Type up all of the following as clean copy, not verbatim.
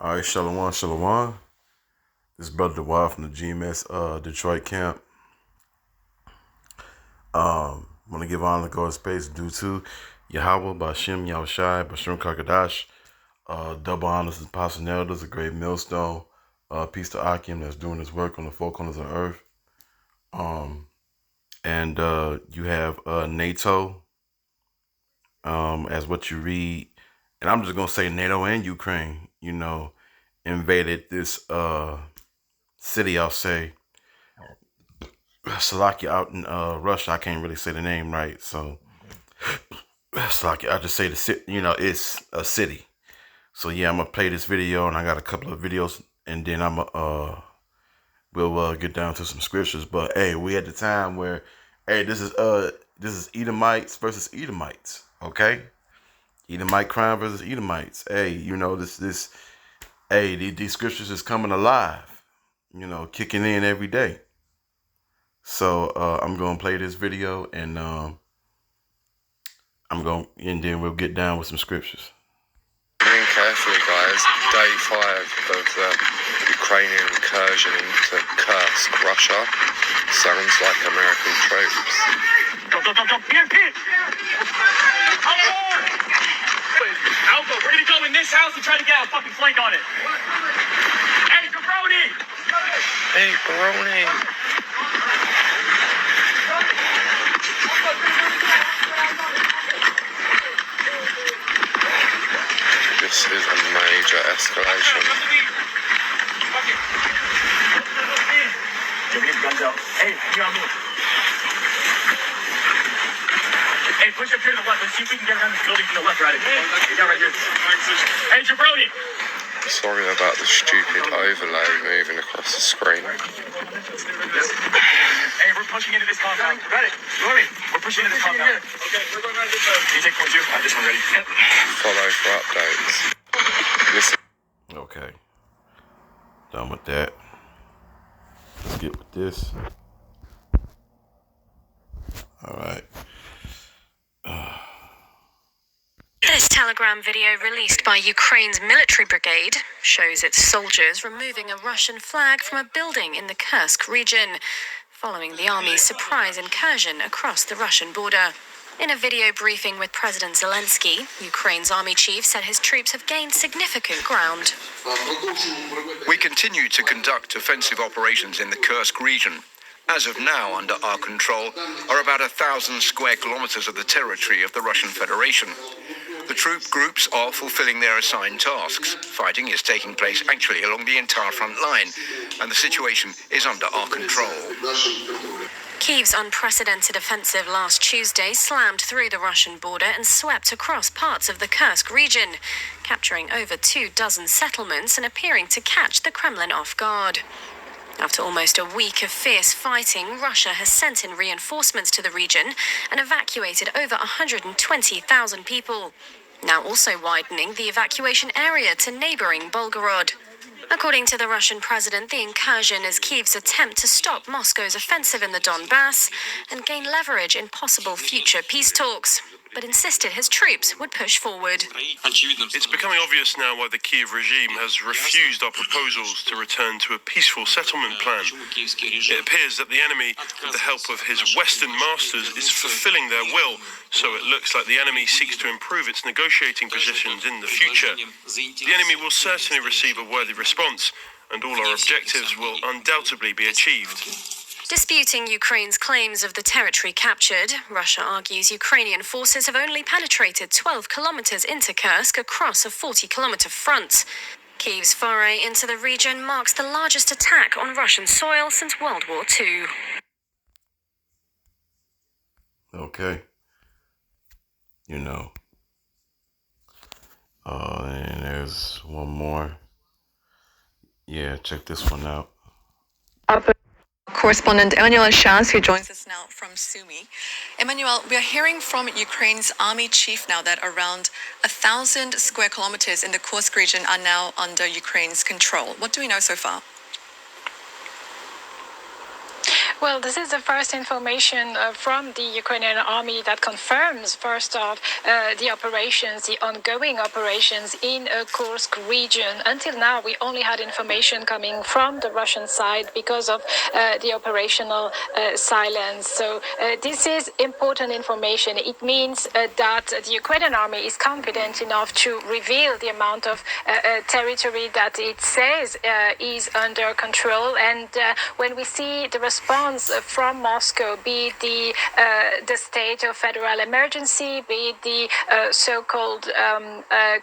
All right, Shalom, Shalom. This is Brother Dewar from the GMS Detroit camp. Want to give honor to God's space due to Yahweh, Bashem, Yahushai, Bashim Kakadash. Double honors to Apostle Elders, a great millstone. Peace to Akim that's doing his work on the four corners of earth. And you have NATO as what you read. And I'm just going to say NATO and Ukraine, invaded this city, I'll say, Salakia out in Russia. I can't really say the name right, so Salakia, I'll just say the city, it's a city. So yeah, I'm gonna play this video, and I got a couple of videos, and then we'll get down to some scriptures. But hey, we at the time where, hey, this is Edomites versus Edomites, okay? Edomite crime versus Edomites. Hey, these scriptures is coming alive, kicking in every day. So I'm gonna play this video, and then we'll get down with some scriptures. Listen carefully, guys. Day 5 of the Ukrainian incursion into Kursk, Russia. Sounds like American troops. Alpha, we're gonna go in this house and try to get a fucking flank on it. Hey, Jabroni! Hey, Baroni! This is a major escalation. Guns up. Hey, you're on move. Hey, push up here to the left. Let's see if we can get around this building from the left, right? You got right here. Hey, Jabroni! Sorry about the stupid overlay moving across the screen. Hey, we're pushing into this compound. Got it. We're pushing into this compound. Okay, we're going around this side. Can you take 4-2? I have this one ready. Follow for updates. Listen. Okay, done with that. Let's get with this. All right. This Telegram video released by Ukraine's military brigade shows its soldiers removing a Russian flag from a building in the Kursk region, following the army's surprise incursion across the Russian border. In a video briefing with President Zelensky, Ukraine's army chief said his troops have gained significant ground. We continue to conduct offensive operations in the Kursk region. As of now, under our control are about 1,000 square kilometers of the territory of the Russian Federation. The troop groups are fulfilling their assigned tasks. Fighting is taking place actually along the entire front line, and the situation is under our control. Kyiv's unprecedented offensive last Tuesday slammed through the Russian border and swept across parts of the Kursk region, capturing over 24 settlements and appearing to catch the Kremlin off guard. After almost a week of fierce fighting, Russia has sent in reinforcements to the region and evacuated over 120,000 people, now also widening the evacuation area to neighboring Belgorod. According to the Russian president, the incursion is Kyiv's attempt to stop Moscow's offensive in the Donbass and gain leverage in possible future peace talks, but insisted his troops would push forward. It's becoming obvious now why the Kiev regime has refused our proposals to return to a peaceful settlement plan. It appears that the enemy, with the help of his Western masters, is fulfilling their will, so it looks like the enemy seeks to improve its negotiating positions in the future. The enemy will certainly receive a worthy response, and all our objectives will undoubtedly be achieved. Disputing Ukraine's claims of the territory captured, Russia argues Ukrainian forces have only penetrated 12 kilometers into Kursk across a 40-kilometer front. Kyiv's foray into the region marks the largest attack on Russian soil since World War II. Okay. And there's one more. Yeah, check this one out. Correspondent Emmanuel Shaz, who joins us now from Sumy. Emmanuel, we are hearing from Ukraine's army chief now that around 1,000 square kilometers in the Kursk region are now under Ukraine's control. What do we know so far? Well, this is the first information from the Ukrainian army that confirms, first off, the operations, the ongoing operations in Kursk region. Until now, we only had information coming from the Russian side because of the operational silence. So this is important information. It means that the Ukrainian army is confident enough to reveal the amount of territory that it says is under control. And when we see the response from Moscow, be it the state of federal emergency, be it the so-called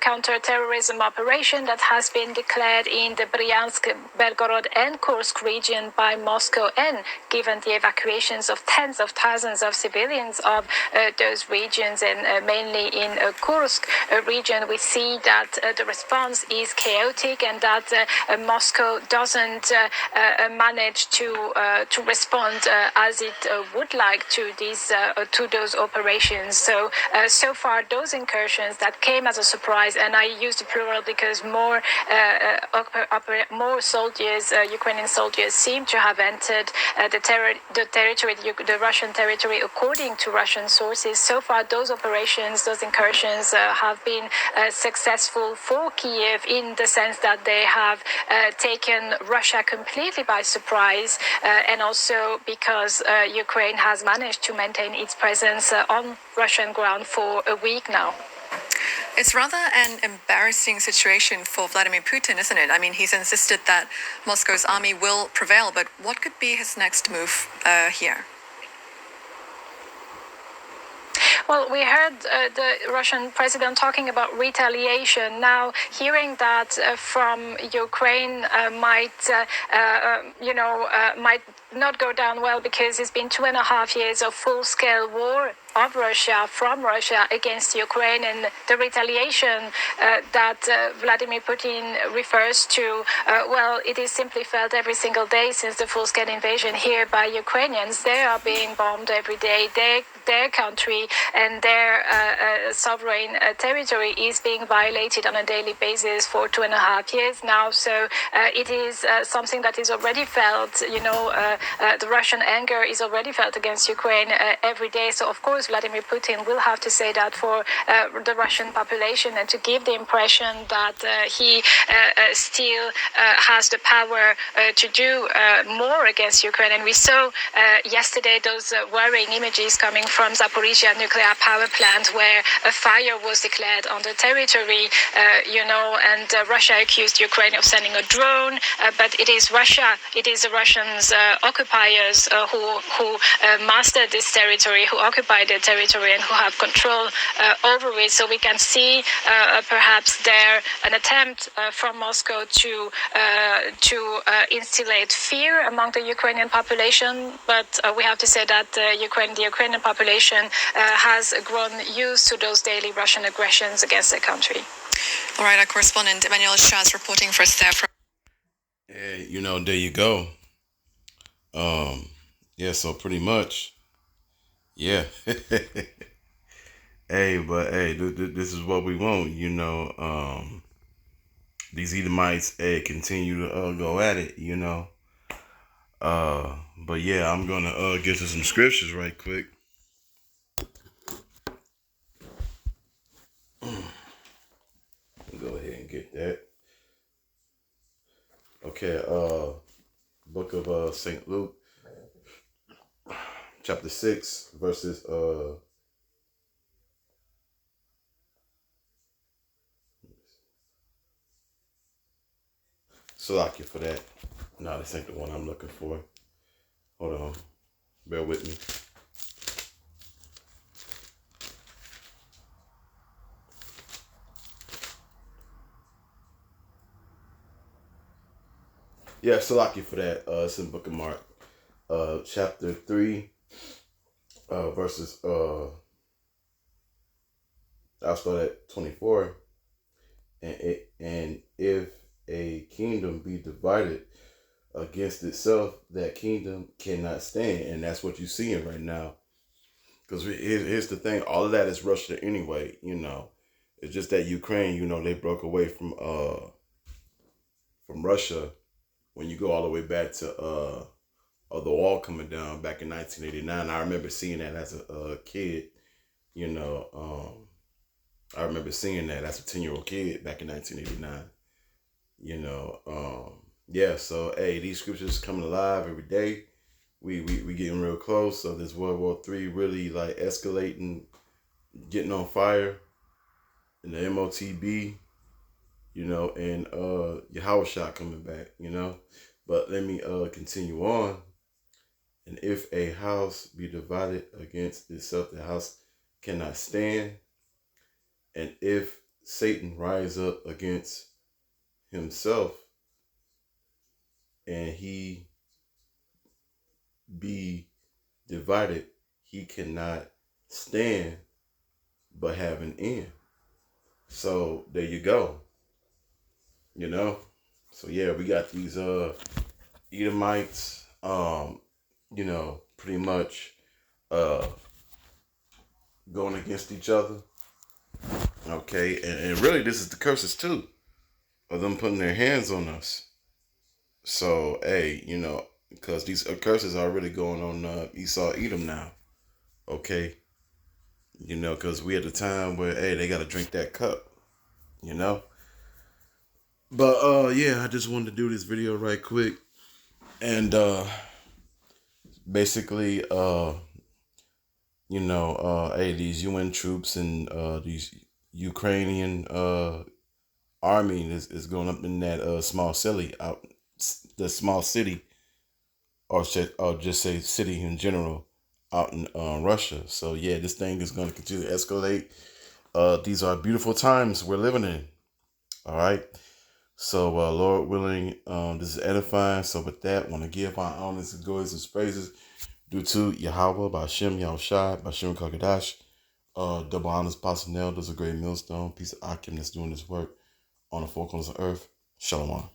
counter-terrorism operation that has been declared in the Bryansk, Belgorod, and Kursk region by Moscow, and given the evacuations of tens of thousands of civilians of those regions, and mainly in Kursk region, we see that the response is chaotic, and that Moscow doesn't manage to respond as it would like to those operations. So so far, those incursions that came as a surprise, and I use the plural because more soldiers, Ukrainian soldiers, seem to have entered the Russian territory, according to Russian sources. So far, those operations, those incursions, have been successful for Kiev in the sense that they have taken Russia completely by surprise, and also because Ukraine has managed to maintain its presence on Russian ground for a week now. It's rather an embarrassing situation for Vladimir Putin, isn't it? I mean, he's insisted that Moscow's army will prevail, but what could be his next move here? Well, we heard the Russian president talking about retaliation. Now, hearing that from Ukraine might not go down well, because it's been 2.5 years of full-scale war of Russia, from Russia against Ukraine, and the retaliation that Vladimir Putin refers to, well, it is simply felt every single day since the full-scale invasion here by Ukrainians. They are being bombed every day. Their country and their sovereign territory is being violated on a daily basis for 2.5 years now. So it is something that is already felt. The Russian anger is already felt against Ukraine every day. So of course, Vladimir Putin will have to say that for the Russian population, and to give the impression that he still has the power to do more against Ukraine. And we saw yesterday those worrying images coming from Zaporizhia nuclear power plant, where a fire was declared on the territory, and Russia accused Ukraine of sending a drone, but it is Russia, it is the Russians occupiers who mastered this territory, who occupied the territory, and who have control over it. So we can see perhaps there an attempt from Moscow to instillate fear among the Ukrainian population, but we have to say that the Ukrainian population has grown used to those daily Russian aggressions against their country. All right, our correspondent Emmanuel Shaz reporting for us there from. Yeah, there you go. Yeah, so pretty much, yeah. Hey, this is what we want, these Edomites, continue to go at it, but yeah, I'm gonna get to some scriptures right quick. Go ahead and get that. Okay, book of St. Luke, chapter 6, verses Salakia for that. No, this ain't the one I'm looking for. Hold on. Bear with me. Yeah, Salakia for that. It's in the book of Mark. Chapter 3, verses, I'll start at 24. And if a kingdom be divided against itself, that kingdom cannot stand. And that's what you're seeing right now. Because here's the thing, all of that is Russia anyway, It's just that Ukraine, they broke away from Russia when you go all the way back to of the wall coming down back in 1989. I remember seeing that as a kid. You know, I remember seeing that as a 10-year-old kid back in 1989. You know, yeah. So hey, these scriptures coming alive every day. We getting real close. So this World War III really like escalating, getting on fire, and the MOTB, you know, and Yahushua coming back, you know. But let me continue on. And if a house be divided against itself, the house cannot stand. And if Satan rise up against himself, and he be divided, he cannot stand but have an end. So there you go. You know? So yeah, we got these Edomites, you know, pretty much going against each other. Okay, and really this is the curses too, of them putting their hands on us. So hey, you know, because these curses are really going on Esau Edom now. Okay, you know, because we at the time where hey, they got to drink that cup, you know. But yeah, I just wanted to do this video right quick, and basically you know, hey, these UN troops and these Ukrainian army is going up in that small city out, the small city, or just say city in general, out in Russia. So yeah, this thing is going to continue to escalate. These are beautiful times we're living in. All right. So Lord willing, this is edifying. So with that, I want to give my honors and glories and praises due to Yahweh, Ba'Shem Yahushai, Ba'Shem Kakadash. Double honors, Apostle Nell does a great millstone, piece of Akim that's doing this work on the four corners of earth. Shalom.